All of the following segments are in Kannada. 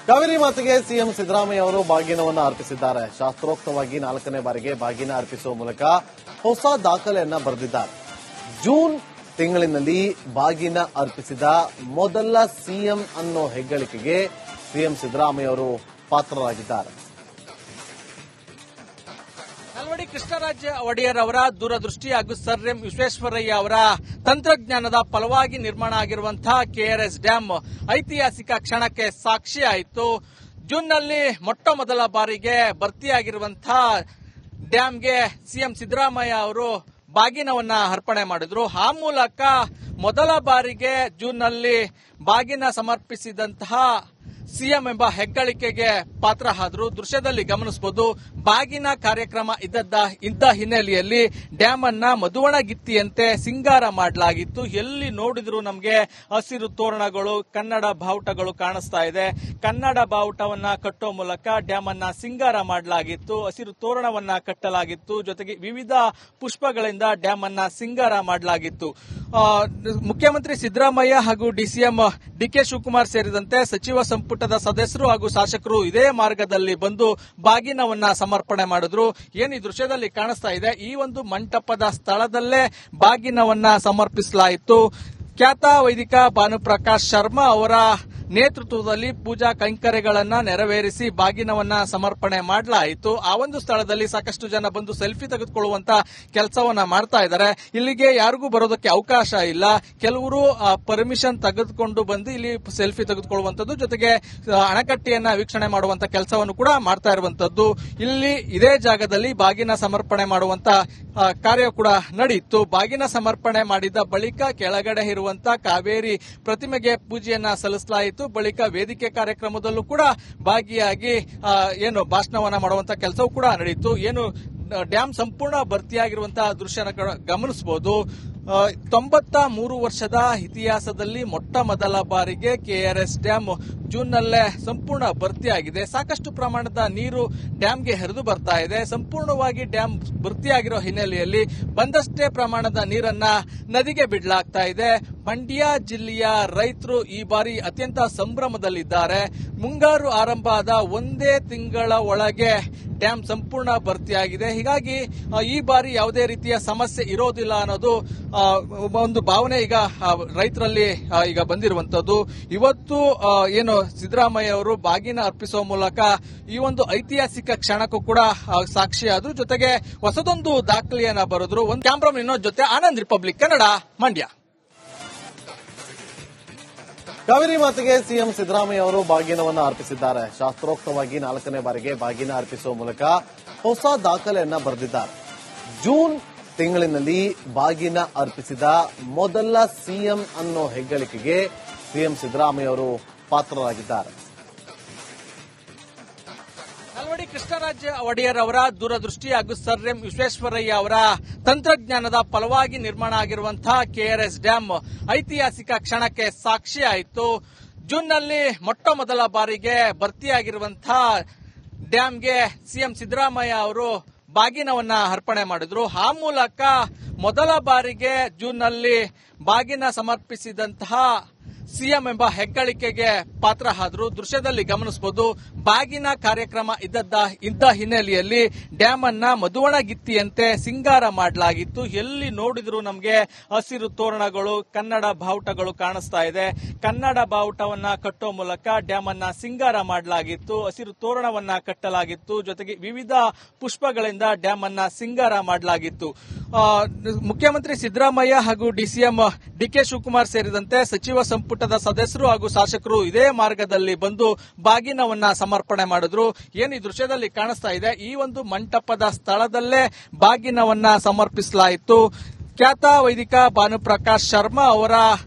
ಕಾವೇರಿ ಮಾತೆಗೆ ಸಿಎಂ ಸಿದ್ದರಾಮಯ್ಯ ಅವರು ಬಾಗಿನವನ್ನು ಅರ್ಪಿಸಿದ್ದಾರೆ. ಶಾಸ್ತ್ರೋಕ್ತವಾಗಿ 4ನೇ ಬಾರಿಗೆ ಬಾಗಿನ ಅರ್ಪಿಸುವ ಮೂಲಕ ಹೊಸ ದಾಖಲೆಯನ್ನ ಬರೆದಿದ್ದಾರೆ. ಜೂನ್ ತಿಂಗಳಿನಲ್ಲಿ ಬಾಗಿನ ಅರ್ಪಿಸಿದ ಮೊದಲ ಸಿಎಂ ಅನ್ನೋ ಹೆಗ್ಗಳಿಕೆಗೆ ಸಿಎಂ ಸಿದ್ದರಾಮಯ್ಯ ಅವರು ಪಾತ್ರರಾಗಿದ್ದಾರೆ. ನಾಲ್ವಡಿ ಕೃಷ್ಣರಾಜ ಒಡೆಯರ್ ಅವರ ದೂರದೃಷ್ಟಿ ಹಾಗೂ ಸರ್ ಎಂ ವಿಶ್ವೇಶ್ವರಯ್ಯ ಅವರ ತಂತ್ರಜ್ಞಾನದ ಫಲವಾಗಿ ನಿರ್ಮಾಣ ಆಗಿರುವಂತಹ ಕೆಆರ್ಎಸ್ ಡ್ಯಾಂ ಐತಿಹಾಸಿಕ ಕ್ಷಣಕ್ಕೆ ಸಾಕ್ಷಿಯಾಯಿತು. ಜೂನ್ನಲ್ಲಿ ಮೊಟ್ಟ ಮೊದಲ ಬಾರಿಗೆ ಭರ್ತಿಯಾಗಿರುವಂತಹ ಡ್ಯಾಂಗೆ ಸಿಎಂ ಸಿದ್ದರಾಮಯ್ಯ ಅವರು ಬಾಗಿನವನ್ನ ಅರ್ಪಣೆ ಮಾಡಿದ್ರು. ಆ ಮೂಲಕ ಮೊದಲ ಬಾರಿಗೆ ಜೂನ್ನಲ್ಲಿ ಬಾಗಿನ ಸಮರ್ಪಿಸಿದಂತಹ ಸಿಎಂ ಎಂಬ ಹೆಗ್ಗಳಿಕೆಗೆ ಪಾತ್ರ ಆದ್ರು. ದೃಶ್ಯದಲ್ಲಿ ಗಮನಿಸಬಹುದು. ಬಾಗಿನ ಕಾರ್ಯಕ್ರಮ ಇದ್ದ ಹಿನ್ನೆಲೆಯಲ್ಲಿ ಡ್ಯಾಮ್ ಅನ್ನ ಮಧುವಣಗಿತ್ತಿಯಂತೆ ಸಿಂಗಾರ ಮಾಡಲಾಗಿತ್ತು. ಎಲ್ಲಿ ನೋಡಿದ್ರು ನಮಗೆ ಹಸಿರು ತೋರಣಗಳು, ಕನ್ನಡ ಬಾವುಟಗಳು ಕಾಣಿಸ್ತಾ ಇದೆ. ಕನ್ನಡ ಬಾವುಟವನ್ನ ಕಟ್ಟೋ ಮೂಲಕ ಡ್ಯಾಮ್ ಅನ್ನ ಸಿಂಗಾರ ಮಾಡಲಾಗಿತ್ತು. ಹಸಿರು ತೋರಣವನ್ನ ಕಟ್ಟಲಾಗಿತ್ತು. ಜೊತೆಗೆ ವಿವಿಧ ಪುಷ್ಪಗಳಿಂದ ಡ್ಯಾಮ್ ಅನ್ನ ಸಿಂಗಾರ ಮಾಡಲಾಗಿತ್ತು. ಮುಖ್ಯಮಂತ್ರಿ ಸಿದ್ದರಾಮಯ್ಯ ಹಾಗೂ ಡಿಸಿಎಂ ಡಿಕೆ ಶಿವಕುಮಾರ್ ಸೇರಿದಂತೆ ಸಚಿವ ಸಂಪುಟದ ಸದಸ್ಯರು ಹಾಗೂ ಶಾಸಕರು ಇದೇ ಮಾರ್ಗದಲ್ಲಿ ಬಂದು ಬಾಗಿನವನ್ನ ಸಮರ್ಪಣೆ ಮಾಡಿದ್ರು. ಏನು ಈ ದೃಶ್ಯದಲ್ಲಿ ಕಾಣಿಸ್ತಾ ಇದೆ, ಈ ಒಂದು ಮಂಟಪದ ಸ್ಥಳದಲ್ಲೇ ಬಾಗಿನವನ್ನ ಸಮರ್ಪಿಸಲಾಯಿತು. ಖ್ಯಾತ ವೈದಿಕ ಭಾನುಪ್ರಕಾಶ್ ಶರ್ಮಾ ಅವರ ನೇತೃತ್ವದಲ್ಲಿ ಪೂಜಾ ಕೈಂಕರ್ಯಗಳನ್ನ ನೆರವೇರಿಸಿ ಬಾಗಿನವನ್ನ ಸಮರ್ಪಣೆ ಮಾಡಲಾಯಿತು. ಆ ಒಂದು ಸ್ಥಳದಲ್ಲಿ ಸಾಕಷ್ಟು ಜನ ಬಂದು ಸೆಲ್ಫಿ ತೆಗೆದುಕೊಳ್ಳುವಂತ ಕೆಲಸವನ್ನ ಮಾಡ್ತಾ ಇದ್ದಾರೆ. ಇಲ್ಲಿಗೆ ಯಾರಿಗೂ ಬರೋದಕ್ಕೆ ಅವಕಾಶ ಇಲ್ಲ. ಕೆಲವರು ಪರ್ಮಿಷನ್ ತೆಗೆದುಕೊಂಡು ಬಂದು ಇಲ್ಲಿ ಸೆಲ್ಫಿ ತೆಗೆದುಕೊಳ್ಳುವಂತದ್ದು, ಜೊತೆಗೆ ಅಣೆಕಟ್ಟೆಯನ್ನ ವೀಕ್ಷಣೆ ಮಾಡುವಂತ ಕೆಲಸವನ್ನು ಕೂಡ ಮಾಡ್ತಾ ಇರುವಂತದ್ದು. ಇಲ್ಲಿ ಇದೇ ಜಾಗದಲ್ಲಿ ಬಾಗಿನ ಸಮರ್ಪಣೆ ಮಾಡುವಂತ ಕಾರ್ಯ ಕೂಡ ನಡೆಯಿತು. ಬಾಗಿನ ಸಮರ್ಪಣೆ ಮಾಡಿದ ಬಳಿಕ ಕೆಳಗಡೆ ಇರುವಂತ ಕಾವೇರಿ ಪ್ರತಿಮೆಗೆ ಪೂಜೆಯನ್ನ ಸಲ್ಲಿಸಲಾಯಿತು. ಬಳಿಕ ವೇದಿಕೆ ಕಾರ್ಯಕ್ರಮದಲ್ಲೂ ಕೂಡ ಭಾಗಿಯಾಗಿ ಭಾಷಣವನ್ನ ಮಾಡುವಂತ ಕೆಲಸವೂ ಕೂಡ ನಡೆಯಿತು. ಡ್ಯಾಂ ಸಂಪೂರ್ಣ ಭರ್ತಿಯಾಗಿರುವಂತಹ ದೃಶ್ಯನ ಗಮನಿಸಬಹುದು. 93 ವರ್ಷದ ಇತಿಹಾಸದಲ್ಲಿ ಮೊಟ್ಟ ಮೊದಲ ಬಾರಿಗೆ ಕೆಆರ್ಎಸ್ ಡ್ಯಾಂ ಜೂನ್ನಲ್ಲೇ ಸಂಪೂರ್ಣ ಭರ್ತಿಯಾಗಿದೆ. ಸಾಕಷ್ಟು ಪ್ರಮಾಣದ ನೀರು ಡ್ಯಾಂಗೆ ಹರಿದು ಬರ್ತಾ ಇದೆ. ಸಂಪೂರ್ಣವಾಗಿ ಡ್ಯಾಂ ಭರ್ತಿಯಾಗಿರೋ ಹಿನ್ನೆಲೆಯಲ್ಲಿ ಬಂದಷ್ಟೇ ಪ್ರಮಾಣದ ನೀರನ್ನ ನದಿಗೆ ಬಿಡಲಾಗ್ತಾ ಇದೆ. ಮಂಡ್ಯ ಜಿಲ್ಲೆಯ ರೈತರು ಈ ಬಾರಿ ಅತ್ಯಂತ ಸಂಭ್ರಮದಲ್ಲಿದ್ದಾರೆ. ಮುಂಗಾರು ಆರಂಭ ಆದ ಒಂದೇ ತಿಂಗಳ ಒಳಗೆ ಡ್ಯಾಂ ಸಂಪೂರ್ಣ ಭರ್ತಿಯಾಗಿದೆ. ಹೀಗಾಗಿ ಈ ಬಾರಿ ಯಾವುದೇ ರೀತಿಯ ಸಮಸ್ಯೆ ಇರೋದಿಲ್ಲ ಅನ್ನೋದು ಒಂದು ಭಾವನೆ ಈಗ ರೈತರಲ್ಲಿ ಈಗ ಬಂದಿರುವಂತದ್ದು. ಇವತ್ತು ಸಿದ್ದರಾಮಯ್ಯ ಅವರು ಬಾಗಿನ ಅರ್ಪಿಸುವ ಮೂಲಕ ಈ ಒಂದು ಐತಿಹಾಸಿಕ ಕ್ಷಣಕ್ಕೂ ಕೂಡ ಸಾಕ್ಷಿಯಾದ್ರು. ಜೊತೆಗೆ ಹೊಸದೊಂದು ದಾಖಲೆಯನ್ನ ಬರೆದ್ರು. ಒಂದು ಕ್ಯಾಮ್ರಾಮನ್ ಇನ್ನೊಂದು ಜೊತೆ ಆನಂದ್ ರಿಪಬ್ಲಿಕ್ ಕನ್ನಡ, ಮಂಡ್ಯ. ಕಾವೇರಿ ಮಾತೆಗೆ ಸಿಎಂ ಸಿದ್ದರಾಮಯ್ಯ ಅವರು ಬಾಗಿನವನ್ನು ಅರ್ಪಿಸಿದ್ದಾರೆ. ಶಾಸ್ತ್ರೋಕ್ತವಾಗಿ 4ನೇ ಬಾರಿಗೆ ಬಾಗಿನ ಅರ್ಪಿಸುವ ಮೂಲಕ ಹೊಸ ದಾಖಲೆಯನ್ನ ಬರೆದಿದ್ದಾರೆ. ಜೂನ್ ತಿಂಗಳಿನಲ್ಲಿ ಬಾಗಿನ ಅರ್ಪಿಸಿದ ಮೊದಲ ಸಿಎಂ ಅನ್ನೋ ಹೆಗ್ಗಳಿಕೆಗೆ ಸಿಎಂ ಸಿದ್ದರಾಮಯ್ಯ ಅವರು ಪಾತ್ರರಾಗಿದ್ದಾರೆ. ನಾಲ್ವಡಿ ಕೃಷ್ಣರಾಜ ಒಡೆಯರ್ ಅವರ ದೂರದೃಷ್ಟಿ ಹಾಗೂ ಸರ್ ಎಂ ವಿಶ್ವೇಶ್ವರಯ್ಯ ಅವರ ತಂತ್ರಜ್ಞಾನದ ಫಲವಾಗಿ ನಿರ್ಮಾಣ ಆಗಿರುವಂತಹ ಕೆಆರ್ಎಸ್ ಡ್ಯಾಂ ಐತಿಹಾಸಿಕ ಕ್ಷಣಕ್ಕೆ ಸಾಕ್ಷಿಯಾಯಿತು. ಜೂನ್ನಲ್ಲಿ ಮೊಟ್ಟ ಮೊದಲ ಬಾರಿಗೆ ಭರ್ತಿಯಾಗಿರುವಂತಹ ಡ್ಯಾಂಗೆ ಸಿಎಂ ಸಿದ್ದರಾಮಯ್ಯ ಅವರು ಬಾಗಿನವನ್ನ ಅರ್ಪಣೆ ಮಾಡಿದ್ರು. ಆ ಮೂಲಕ ಮೊದಲ ಬಾರಿಗೆ ಜೂನ್ನಲ್ಲಿ ಬಾಗಿನ ಸಮರ್ಪಿಸಿದಂತಹ ಸಿಎಂ ಎಂಬ ಹೆಗ್ಗಳಿಕೆಗೆ ಪಾತ್ರ ಆದ್ರು. ದೃಶ್ಯದಲ್ಲಿ ಗಮನಿಸಬಹುದು. ಬಾಗಿನ ಕಾರ್ಯಕ್ರಮ ಇದ್ದ ಹಿನ್ನೆಲೆಯಲ್ಲಿ ಡ್ಯಾಮ್ ಅನ್ನ ಮಧುವಣಗಿತ್ತಿಯಂತೆ ಸಿಂಗಾರ ಮಾಡಲಾಗಿತ್ತು. ಎಲ್ಲಿ ನೋಡಿದ್ರು ನಮಗೆ ಹಸಿರು ತೋರಣಗಳು, ಕನ್ನಡ ಬಾವುಟಗಳು ಕಾಣಿಸ್ತಾ ಇದೆ. ಕನ್ನಡ ಬಾವುಟವನ್ನ ಕಟ್ಟೋ ಮೂಲಕ ಡ್ಯಾಮ್ ಅನ್ನ ಸಿಂಗಾರ ಮಾಡಲಾಗಿತ್ತು. ಹಸಿರು ತೋರಣವನ್ನ ಕಟ್ಟಲಾಗಿತ್ತು. ಜೊತೆಗೆ ವಿವಿಧ ಪುಷ್ಪಗಳಿಂದ ಡ್ಯಾಮ್ ಅನ್ನ ಸಿಂಗಾರ ಮಾಡಲಾಗಿತ್ತು. ಮುಖ್ಯಮಂತ್ರಿ ಸಿದ್ದರಾಮಯ್ಯ ಹಾಗೂ ಡಿಸಿಎಂ ಡಿಕೆ ಶಿವಕುಮಾರ್ ಸೇರಿದಂತೆ ಸಚಿವ ಸಂಪುಟದ ಸದಸ್ಯರು ಹಾಗೂ ಶಾಸಕರು ಇದೇ ಮಾರ್ಗದಲ್ಲಿ ಬಂದು ಬಾಗಿನವನ್ನ ಸಮರ್ಪಣೆ ಮಾಡಿದ್ರು. ಏನು ಈ ದೃಶ್ಯದಲ್ಲಿ ಕಾಣಿಸ್ತಾ ಇದೆ, ಈ ಒಂದು ಮಂಟಪದ ಸ್ಥಳದಲ್ಲೇ ಬಾಗಿನವನ್ನ ಸಮರ್ಪಿಸಲಾಯಿತು. ಖ್ಯಾತ ವೈದಿಕ ಭಾನುಪ್ರಕಾಶ್ ಶರ್ಮಾ ಅವರ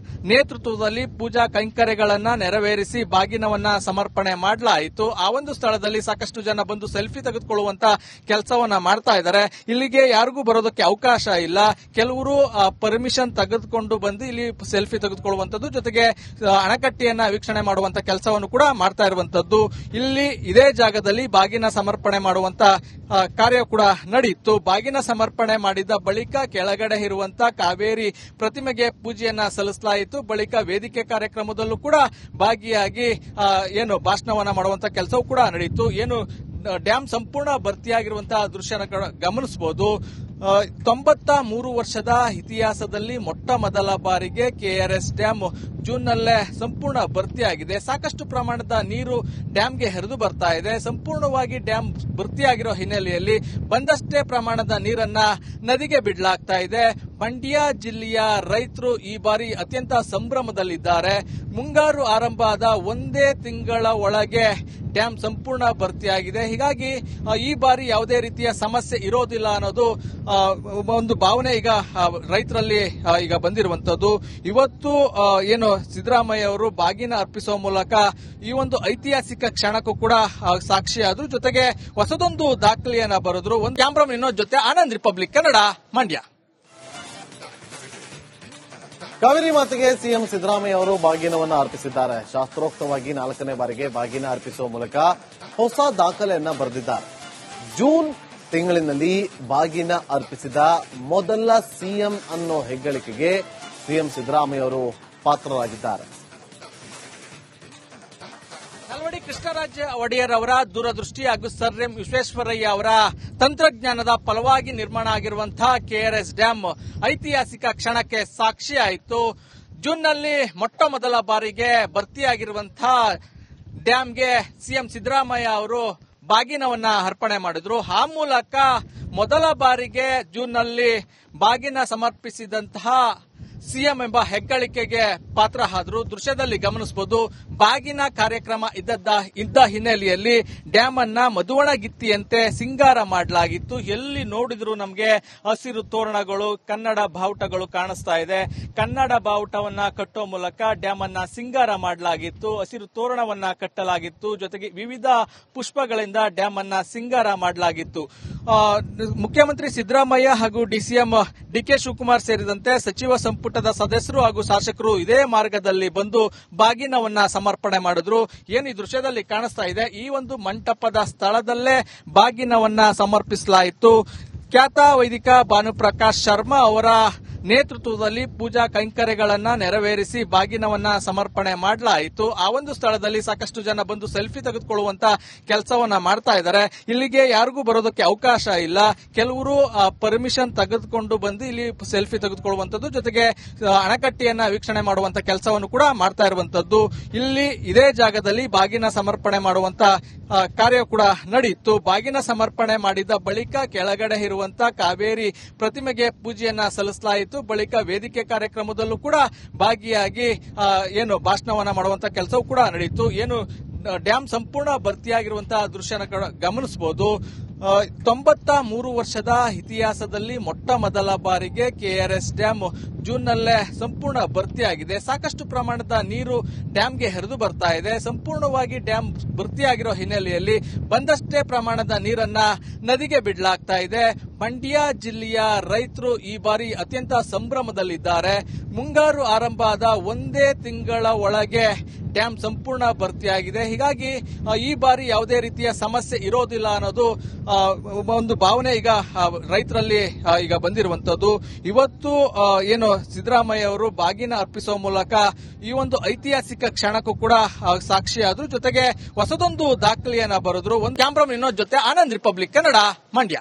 ನೇತೃತ್ವದಲ್ಲಿ ಪೂಜಾ ಕೈಂಕರ್ಯಗಳನ್ನ ನೆರವೇರಿಸಿ ಬಾಗಿನವನ್ನ ಸಮರ್ಪಣೆ ಮಾಡಲಾಯಿತು. ಆ ಒಂದು ಸ್ಥಳದಲ್ಲಿ ಸಾಕಷ್ಟು ಜನ ಬಂದು ಸೆಲ್ಫಿ ತೆಗೆದುಕೊಳ್ಳುವಂತ ಕೆಲಸವನ್ನ ಮಾಡ್ತಾ ಇದ್ದಾರೆ. ಇಲ್ಲಿಗೆ ಯಾರಿಗೂ ಬರೋದಕ್ಕೆ ಅವಕಾಶ ಇಲ್ಲ. ಕೆಲವರು ಪರ್ಮಿಷನ್ ತೆಗೆದುಕೊಂಡು ಬಂದು ಇಲ್ಲಿ ಸೆಲ್ಫಿ ತೆಗೆದುಕೊಳ್ಳುವಂತದ್ದು, ಜೊತೆಗೆ ಅಣೆಕಟ್ಟೆಯನ್ನ ವೀಕ್ಷಣೆ ಮಾಡುವಂತ ಕೆಲಸವನ್ನು ಕೂಡ ಮಾಡ್ತಾ ಇರುವಂತದ್ದು. ಇಲ್ಲಿ ಇದೇ ಜಾಗದಲ್ಲಿ ಬಾಗಿನ ಸಮರ್ಪಣೆ ಮಾಡುವಂತ ಕಾರ್ಯ ಕೂಡ ನಡೆಯಿತು. ಬಾಗಿನ ಸಮರ್ಪಣೆ ಮಾಡಿದ ಬಳಿಕ ಕೆಳಗಡೆ ಇರುವಂತ ಕಾವೇರಿ ಪ್ರತಿಮೆಗೆ ಪೂಜೆಯನ್ನ ಸಲ್ಲಿಸಲಾಯಿತು. ಆಯಿತು. ಬಳಿಕ ವೇದಿಕೆ ಕಾರ್ಯಕ್ರಮದಲ್ಲೂ ಕೂಡ ಭಾಗಿಯಾಗಿ ಏನು ಭಾಷಣವನ್ನ ಮಾಡುವಂತ ಕೆಲಸವೂ ಕೂಡ ನಡೆಯಿತು. ಏನು ಡ್ಯಾಂ ಸಂಪೂರ್ಣ ಭರ್ತಿಯಾಗಿರುವಂತಹ ದೃಶ್ಯನ ಗಮನಿಸಬಹುದು. 93 ವರ್ಷದ ಇತಿಹಾಸದಲ್ಲಿ ಮೊಟ್ಟ ಮೊದಲ ಬಾರಿಗೆ ಕೆಆರ್ಎಸ್ ಡ್ಯಾಂ ಜೂನ್ನಲ್ಲೇ ಸಂಪೂರ್ಣ ಭರ್ತಿಯಾಗಿದೆ. ಸಾಕಷ್ಟು ಪ್ರಮಾಣದ ನೀರು ಡ್ಯಾಂಗೆ ಹರಿದು ಬರ್ತಾ ಇದೆ. ಸಂಪೂರ್ಣವಾಗಿ ಡ್ಯಾಂ ಭರ್ತಿಯಾಗಿರೋ ಹಿನ್ನೆಲೆಯಲ್ಲಿ ಬಂದಷ್ಟೇ ಪ್ರಮಾಣದ ನೀರನ್ನ ನದಿಗೆ ಬಿಡಲಾಗ್ತಾ ಇದೆ. ಮಂಡ್ಯ ಜಿಲ್ಲೆಯ ರೈತರು ಈ ಬಾರಿ ಅತ್ಯಂತ ಸಂಭ್ರಮದಲ್ಲಿದ್ದಾರೆ. ಮುಂಗಾರು ಆರಂಭ ಆದ ಒಂದೇ ತಿಂಗಳ ಒಳಗೆ ಡ್ಯಾಂ ಸಂಪೂರ್ಣ ಭರ್ತಿಯಾಗಿದೆ. ಹೀಗಾಗಿ ಈ ಬಾರಿ ಯಾವುದೇ ರೀತಿಯ ಸಮಸ್ಯೆ ಇರೋದಿಲ್ಲ ಅನ್ನೋದು ಒಂದು ಭಾವನೆ ಈಗ ರೈತರಲ್ಲಿ ಈಗ ಬಂದಿರುವಂತದ್ದು. ಇವತ್ತು ಏನು ಸಿದ್ದರಾಮಯ್ಯ ಅವರು ಬಾಗಿನ ಅರ್ಪಿಸುವ ಮೂಲಕ ಈ ಒಂದು ಐತಿಹಾಸಿಕ ಕ್ಷಣಕ್ಕೂ ಕೂಡ ಸಾಕ್ಷಿಯಾದ್ರು. ಜೊತೆಗೆ ಹೊಸದೊಂದು ದಾಖಲೆಯನ್ನ ಬರೆದ್ರು. ಒಂದು ಕ್ಯಾಮ್ರಾಮನ್ ಇನ್ನೊಂದು ಜೊತೆ ಆನಂದ್ ರಿಪಬ್ಲಿಕ್ ಕನ್ನಡ, ಮಂಡ್ಯ. ಕಾವೇರಿ ಮಾತೆಗೆ ಸಿಎಂ ಸಿದ್ದರಾಮಯ್ಯ ಅವರು ಬಾಗಿನವನ್ನು ಅರ್ಪಿಸಿದ್ದಾರೆ. ಶಾಸ್ತ್ರೋಕ್ತವಾಗಿ 4ನೇ ಬಾರಿಗೆ ಬಾಗಿನ ಅರ್ಪಿಸುವ ಮೂಲಕ ಹೊಸ ದಾಖಲೆಯನ್ನ ಬರೆದಿದ್ದಾರೆ. ಜೂನ್ ತಿಂಗಳಿನಲ್ಲಿ ಬಾಗಿನ ಅರ್ಪಿಸಿದ ಮೊದಲ ಸಿಎಂ ಅನ್ನೋ ಹೆಗ್ಗಳಿಕೆಗೆ ಸಿಎಂ ಸಿದ್ದರಾಮಯ್ಯ ಅವರು ಪಾತ್ರರಾಗಿದ್ದಾರೆ. ನಾಲ್ವಡಿ ಕೃಷ್ಣರಾಜ ಒಡೆಯರ್ ಅವರ ದೂರದೃಷ್ಟಿ ಹಾಗೂ ಸರ್ ಎಂ ವಿಶ್ವೇಶ್ವರಯ್ಯ ಅವರ ತಂತ್ರಜ್ಞಾನದ ಫಲವಾಗಿ ನಿರ್ಮಾಣ ಆಗಿರುವಂತಹ ಕೆಆರ್ಎಸ್ ಡ್ಯಾಂ ಐತಿಹಾಸಿಕ ಕ್ಷಣಕ್ಕೆ ಸಾಕ್ಷಿಯಾಯಿತು. ಜೂನ್ನಲ್ಲಿ ಮೊಟ್ಟ ಮೊದಲ ಬಾರಿಗೆ ಭರ್ತಿಯಾಗಿರುವಂತಹ ಡ್ಯಾಂಗೆ ಸಿಎಂ ಸಿದ್ದರಾಮಯ್ಯ ಅವರು ಬಾಗಿನವನ್ನ ಅರ್ಪಣೆ ಮಾಡಿದ್ರು. ಆ ಮೂಲಕ ಮೊದಲ ಬಾರಿಗೆ ಜೂನ್ನಲ್ಲಿ ಬಾಗಿನ ಸಮರ್ಪಿಸಿದಂತಹ ಸಿಎಂ ಎಂಬ ಹೆಗ್ಗಳಿಕೆಗೆ ಪಾತ್ರ ಆದ್ರು. ದೃಶ್ಯದಲ್ಲಿ ಗಮನಿಸಬಹುದು. ಬಾಗಿನ ಕಾರ್ಯಕ್ರಮ ಇದ್ದ ಹಿನ್ನೆಲೆಯಲ್ಲಿ ಡ್ಯಾಮ್ ಅನ್ನ ಮಧುವಣಗಿತ್ತಿಯಂತೆ ಸಿಂಗಾರ ಮಾಡಲಾಗಿತ್ತು. ಎಲ್ಲಿ ನೋಡಿದ್ರು ನಮಗೆ ಹಸಿರು ತೋರಣಗಳು, ಕನ್ನಡ ಬಾವುಟಗಳು ಕಾಣಿಸ್ತಾ ಇದೆ. ಕನ್ನಡ ಬಾವುಟವನ್ನ ಕಟ್ಟುವ ಮೂಲಕ ಡ್ಯಾಮ್ ಅನ್ನ ಸಿಂಗಾರ ಮಾಡಲಾಗಿತ್ತು. ಹಸಿರು ತೋರಣವನ್ನ ಕಟ್ಟಲಾಗಿತ್ತು. ಜೊತೆಗೆ ವಿವಿಧ ಪುಷ್ಪಗಳಿಂದ ಡ್ಯಾಮ್ ಅನ್ನ ಸಿಂಗಾರ ಮಾಡಲಾಗಿತ್ತು. ಮುಖ್ಯಮಂತ್ರಿ ಸಿದ್ದರಾಮಯ್ಯ ಹಾಗೂ ಡಿಸಿಎಂ ಡಿಕೆ ಶಿವಕುಮಾರ್ ಸೇರಿದಂತೆ ಸಚಿವ ಸಂಪುಟದ ಸದಸ್ಯರು ಹಾಗೂ ಶಾಸಕರು ಇದೇ ಮಾರ್ಗದಲ್ಲಿ ಬಂದು ಬಾಗಿನವನ್ನ ಸಮರ್ಪಣೆ ಮಾಡಿದ್ರು. ಏನು ಈ ದೃಶ್ಯದಲ್ಲಿ ಕಾಣಿಸ್ತಾ ಇದೆ, ಈ ಒಂದು ಮಂಟಪದ ಸ್ಥಳದಲ್ಲೇ ಬಾಗಿನವನ್ನ ಸಮರ್ಪಿಸಲಾಯಿತು. ಖ್ಯಾತ ವೈದಿಕ ಭಾನುಪ್ರಕಾಶ್ ಶರ್ಮಾ ಅವರ ನೇತೃತ್ವದಲ್ಲಿ ಪೂಜಾ ಕೈಂಕರ್ಯಗಳನ್ನ ನೆರವೇರಿಸಿ ಬಾಗಿನವನ್ನ ಸಮರ್ಪಣೆ ಮಾಡಲಾಯಿತು. ಆ ಒಂದು ಸ್ಥಳದಲ್ಲಿ ಸಾಕಷ್ಟು ಜನ ಬಂದು ಸೆಲ್ಫಿ ತೆಗೆದುಕೊಳ್ಳುವಂತ ಕೆಲಸವನ್ನ ಮಾಡ್ತಾ ಇದ್ದಾರೆ. ಇಲ್ಲಿಗೆ ಯಾರಿಗೂ ಬರೋದಕ್ಕೆ ಅವಕಾಶ ಇಲ್ಲ. ಕೆಲವರು ಪರ್ಮಿಷನ್ ತೆಗೆದುಕೊಂಡು ಬಂದು ಇಲ್ಲಿ ಸೆಲ್ಫಿ ತೆಗೆದುಕೊಳ್ಳುವಂತದ್ದು, ಜೊತೆಗೆ ಅಣೆಕಟ್ಟೆಯನ್ನ ವೀಕ್ಷಣೆ ಮಾಡುವಂತ ಕೆಲಸವನ್ನು ಕೂಡ ಮಾಡ್ತಾ ಇರುವಂತದ್ದು. ಇಲ್ಲಿ ಇದೇ ಜಾಗದಲ್ಲಿ ಬಾಗಿನ ಸಮರ್ಪಣೆ ಮಾಡುವಂತ ಕಾರ್ಯ ಕೂಡ ನಡೆಯಿತು. ಬಾಗಿನ ಸಮರ್ಪಣೆ ಮಾಡಿದ ಬಳಿಕ ಕೆಳಗಡೆ ಇರುವಂತ ಕಾವೇರಿ ಪ್ರತಿಮೆಗೆ ಪೂಜೆಯನ್ನ ಸಲ್ಲಿಸಲಾಯಿತು. ಬಳಿಕ ವೇದಿಕೆ ಕಾರ್ಯಕ್ರಮದಲ್ಲೂ ಕೂಡ ಭಾಗಿಯಾಗಿ ಏನು ಭಾಷಣವನ್ನ ಮಾಡುವಂತ ಕೆಲಸವೂ ಕೂಡ ನಡೆಯಿತು. ಏನು ಡ್ಯಾಂ ಸಂಪೂರ್ಣ ಭರ್ತಿಯಾಗಿರುವಂತಹ ದೃಶ್ಯನ ಗಮನಿಸಬಹುದು. 93 ವರ್ಷದ ಇತಿಹಾಸದಲ್ಲಿ ಮೊಟ್ಟ ಮೊದಲ ಬಾರಿಗೆ ಕೆಆರ್ಎಸ್ ಡ್ಯಾಂ ಜೂನ್ನಲ್ಲೇ ಸಂಪೂರ್ಣ ಭರ್ತಿಯಾಗಿದೆ. ಸಾಕಷ್ಟು ಪ್ರಮಾಣದ ನೀರು ಡ್ಯಾಂಗೆ ಹರಿದು ಬರ್ತಾ ಇದೆ. ಸಂಪೂರ್ಣವಾಗಿ ಡ್ಯಾಂ ಭರ್ತಿಯಾಗಿರೋ ಹಿನ್ನೆಲೆಯಲ್ಲಿ ಬಂದಷ್ಟೇ ಪ್ರಮಾಣದ ನೀರನ್ನ ನದಿಗೆ ಬಿಡಲಾಗ್ತಾ ಇದೆ. ಮಂಡ್ಯ ಜಿಲ್ಲೆಯ ರೈತರು ಈ ಬಾರಿ ಅತ್ಯಂತ ಸಂಭ್ರಮದಲ್ಲಿದ್ದಾರೆ. ಮುಂಗಾರು ಆರಂಭ ಆದ ಒಂದೇ ತಿಂಗಳ ಒಳಗೆ ಡ್ಯಾಂ ಸಂಪೂರ್ಣ ಭರ್ತಿಯಾಗಿದೆ. ಹೀಗಾಗಿ ಈ ಬಾರಿ ಯಾವುದೇ ರೀತಿಯ ಸಮಸ್ಯೆ ಇರೋದಿಲ್ಲ ಅನ್ನೋದು ಒಂದು ಭಾವನೆ ಈಗ ರೈತರಲ್ಲಿ ಈಗ ಬಂದಿರುವಂತದ್ದು. ಇವತ್ತು ಏನು ಸಿದ್ದರಾಮಯ್ಯ ಅವರು ಬಾಗಿನ ಅರ್ಪಿಸುವ ಮೂಲಕ ಈ ಒಂದು ಐತಿಹಾಸಿಕ ಕ್ಷಣಕ್ಕೂ ಕೂಡ ಸಾಕ್ಷಿಯಾದ್ರು. ಜೊತೆಗೆ ಹೊಸದೊಂದು ದಾಖಲೆಯನ್ನ ಬರೆದ್ರು. ಒಂದು ಕ್ಯಾಮ್ರಾಮನ್ ಇನ್ನೊಂದು ಜೊತೆ ಆನಂದ್ ರಿಪಬ್ಲಿಕ್ ಕನ್ನಡ, ಮಂಡ್ಯ.